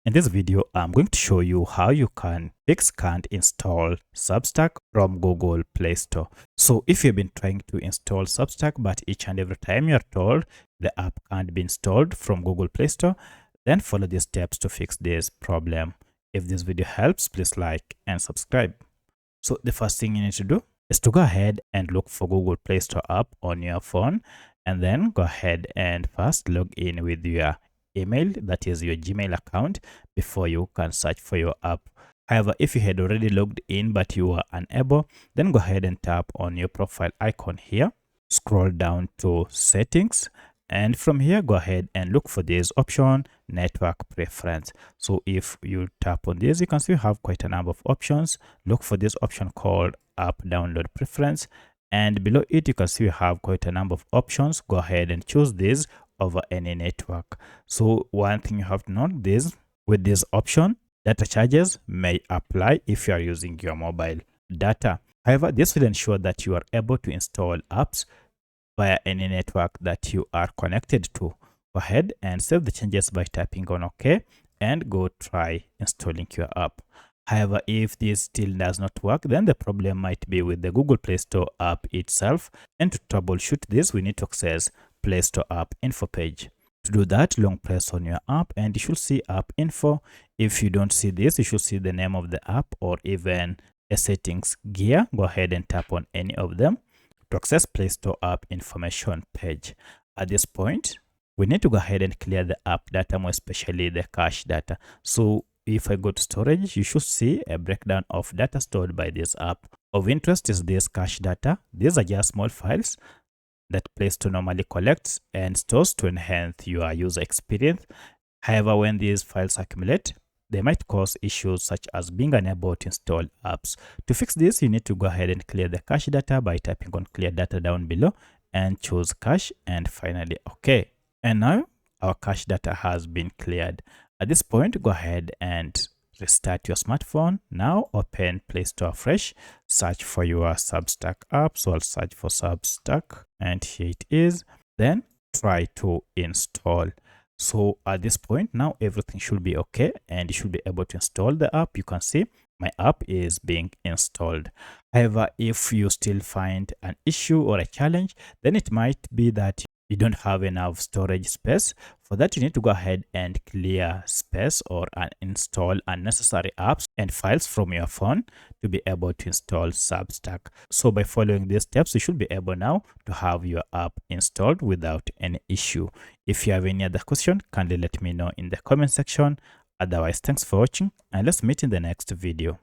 In this video, I'm going to show you how you can fix can't install Substack from Google Play Store. So if you've been trying to install Substack, but each and every time you're told the app can't be installed from Google Play Store, then follow these steps to fix this problem. If this video helps, please like and subscribe. So the first thing you need to do is to go ahead and look for Google Play Store app on your phone, and then go ahead and first log in with your email, that is your Gmail account, before you can search for your app. However, if you had already logged in but you are unable, then go ahead and tap on your profile icon here, scroll down to settings, and from here go ahead and look for this option, network preference. So if you tap on this, you can see you have quite a number of options. Look for this option called app download preference, and below it you can see you have quite a number of options. Go ahead and choose this over any network. So one thing you have to note is with this option, data charges may apply if you are using your mobile data. However, this will ensure that you are able to install apps via any network that you are connected to. Go ahead and save the changes by tapping on OK and go try installing your app. However, if this still does not work, then the problem might be with the Google Play Store app itself. And to troubleshoot this, we need to access Play Store app info page. To do that, long press on your app and you should see app info. If you don't see this, you should see the name of the app or even a settings gear. Go ahead and tap on any of them to access Play Store app information page. At this point, we need to go ahead and clear the app data, more especially the cache data. So if I go to storage, you should see a breakdown of data stored by this app. Of interest is this cache data. These are just small files that Play Store normally collects and stores to enhance your user experience. However, when these files accumulate, they might cause issues such as being unable to install apps. To fix this, you need to go ahead and clear the cache data by tapping on clear data down below and choose cache, and finally OK. And now our cache data has been cleared. At this point, go ahead and restart your smartphone. Now open Play Store fresh, search for your Substack app. So I'll search for Substack and here it is. Then try to install. So at this point, now everything should be okay and you should be able to install the app. You can see my app is being installed. However, if you still find an issue or a challenge, then it might be that you don't have enough storage space. For that, you need to go ahead and clear space or uninstall unnecessary apps and files from your phone to be able to install Substack. So by following these steps, you should be able now to have your app installed without any issue. If you have any other question, kindly let me know in the comment section. Otherwise, thanks for watching and let's meet in the next video.